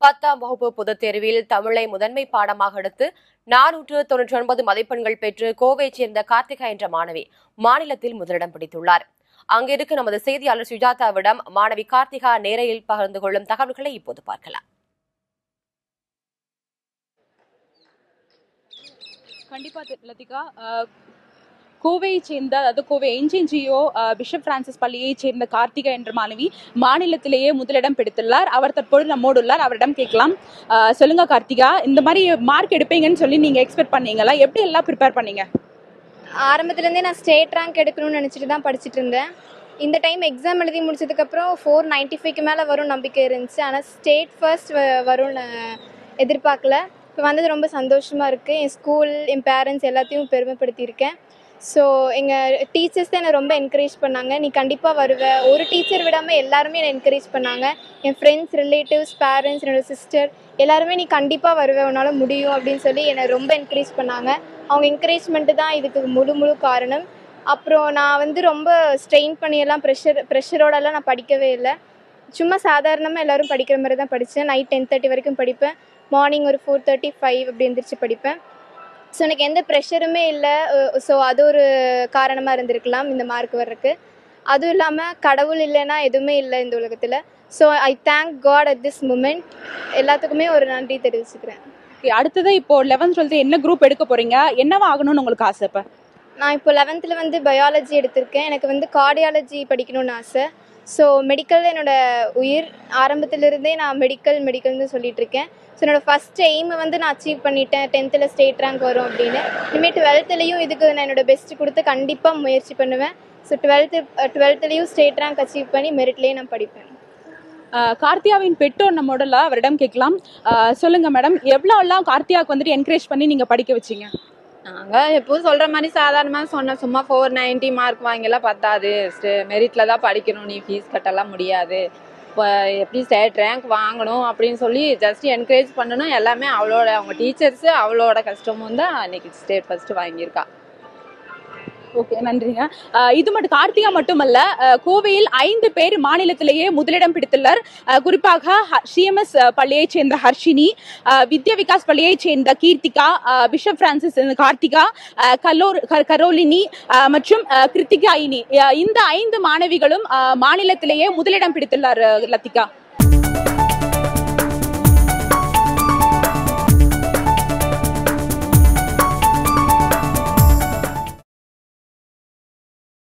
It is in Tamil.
10ஆம் வகுப்பு பொதுத் தேர்வில் தமிழை முதன்மை பாடமாக எடுத்து 499 மதிப்பெண்கள் பெற்று கோவையைச் சேர்ந்த கார்த்திகா என்ற மாணவி மாநிலத்தில் முதலிடம் பிடித்துள்ளார். அங்கிருக்கு நமது செய்தியாளர் சுஜாதாவிடம் மாணவி கார்த்திகா நேரையில் பகிர்ந்து கொள்ளும் தகவல்களை இப்போது பார்க்கலாம். கண்டிப்பா லத்திகா, கோவையை சேர்ந்த அதாவது கோவை என்ஜிஓ பிஷப் பிரான்சிஸ் பள்ளியை சேர்ந்த கார்த்திகா என்ற மாணவி மாநிலத்திலேயே முதலிடம் பிடித்துள்ளார். அவர் தற்போது நம்மோடு உள்ளார். அவரிடம் கேட்கலாம். சொல்லுங்க கார்த்திகா, இந்த மாதிரி மார்க் எடுப்பீங்கன்னு சொல்லி நீங்க எக்ஸ்பெக்ட் பண்ணீங்களா? எப்படி எல்லாம் ப்ரிப்பேர் பண்ணீங்க? ஆரம்பத்துலேருந்தே நான் ஸ்டேட் ரேங்க் எடுக்கணும்னு நினச்சிட்டு தான் படிச்சுட்டு இருந்தேன். இந்த டைம் எக்ஸாம் எழுதி முடிச்சதுக்கப்புறம் 495க்கு மேலே வரும் நம்பிக்கை இருந்துச்சு. ஆனால் ஸ்டேட் ஃபர்ஸ்ட் வரும்னு எதிர்பார்க்கல. இப்போ வந்தது ரொம்ப சந்தோஷமாக இருக்குது. என் ஸ்கூல், என் பேரண்ட்ஸ் எல்லாத்தையும் பெருமைப்படுத்தியிருக்கேன். ஸோ எங்கள் டீச்சர்ஸ் தான் என்னை ரொம்ப என்கரேஜ் பண்ணாங்க. நீ கண்டிப்பாக வருவ, ஒரு டீச்சர் விடாமல் எல்லாருமே என்னை என்கரேஜ் பண்ணாங்க. என் ஃப்ரெண்ட்ஸ், ரிலேட்டிவ்ஸ், பேரண்ட்ஸ், என்னோடய சிஸ்டர் எல்லாருமே நீ கண்டிப்பாக வருவ, உன்னால் முடியும் அப்படின்னு சொல்லி என்னை ரொம்ப என்கரேஜ் பண்ணாங்க. அவங்க என்கரேஜ்மெண்ட்டு தான் இதுக்கு முழு காரணம். அப்புறம் நான் ரொம்ப ஸ்ட்ரெயின் பண்ணியெல்லாம் ப்ரெஷரோடலாம் நான் படிக்கவே இல்லை. சும்மா சாதாரணமாக எல்லோரும் படிக்கிற மாதிரி தான் படித்தேன். நைட் 10:30 வரைக்கும் படிப்பேன். மார்னிங் ஒரு 4:35 அப்படி எழுந்திரிச்சு படிப்பேன். ஸோ எனக்கு எந்த ப்ரெஷருமே இல்லை. ஸோ அது ஒரு காரணமாக இருந்திருக்கலாம் இந்த மார்க் வர்றதுக்கு. அதுவும் இல்லாமல் கடவுள் இல்லைன்னா எதுவுமே இல்லை இந்த உலகத்தில். So I thank God at this moment. எல்லாத்துக்குமே ஒரு நன்றி தெரிவிச்சுக்கிறேன். அடுத்தது இப்போ 11th 12th என்ன குரூப் எடுக்க போறீங்க? என்னவா ஆகணும்னு உங்களுக்கு ஆசை? இப்போ நான் இப்போ 11th பயாலஜி எடுத்திருக்கேன். எனக்கு கார்டியாலஜி படிக்கணும்னு ஆசை. ஸோ மெடிக்கல் என்னோடய உயிர். ஆரம்பத்திலிருந்தே நான் மெடிக்கல்னு சொல்லிட்டு இருக்கேன். ஸோ என்னோடய ஃபஸ்ட் எய்மை நான் அச்சீவ் பண்ணிட்டேன். 10th ஸ்டேட் ரேங்க் வரும் அப்படின்னு. இனிமேல் 12th இதுக்கு நான் என்னோடய பெஸ்ட்டு கொடுத்து கண்டிப்பாக முயற்சி பண்ணுவேன். So 12th state rank achieve பண்ணி மெரிட்லேயே நான் படிப்பேன். கார்த்திகாவின் பெற்றோர் நம்மோடல அவரிடம் கேட்கலாம். சொல்லுங்க மேடம், எவ்வளோலாம் கார்த்திகாவுக்கு என்கரேஜ் பண்ணி நீங்கள் படிக்க வச்சிங்க? நாங்கள் எப்போதும் சொல்கிற மாதிரி சாதாரணமாக சொன்னோம். சும்மா 490 மார்க் வாங்கிலாம் பத்தாது, மெரிட்டில் தான் படிக்கணும், நீ ஃபீஸ் கட்டலாம் முடியாது, இப்போ எப்படி ஸ்டேட் ரேங்க் வாங்கணும் அப்படின்னு சொல்லி ஜஸ்ட் என்கரேஜ் பண்ணணும். எல்லாமே அவங்க டீச்சர்ஸு அவளோட கஷ்டமும் தான் இன்னைக்கு ஸ்டேட் ஃபர்ஸ்ட் வாங்கியிருக்கா. ஓகே, நன்றிங்க. இது மட்டும் கார்த்திகா மட்டுமல்ல, கோவையில் 5 பேர் மாநிலத்திலேயே முதலிடம் பிடித்துள்ளார். குறிப்பாக சிஎம்எஸ் பள்ளியைச் சேர்ந்த ஹர்ஷினி, வித்யா விகாஸ் பள்ளியைச் சேர்ந்த கீர்த்திகா, பிஷப் பிரான்சிஸ் கார்த்திகா, கரோலினி மற்றும் கிருத்திகாயினி, இந்த 5 மாணவிகளும் மாநிலத்திலேயே முதலிடம் பிடித்துள்ளார் லத்திகா.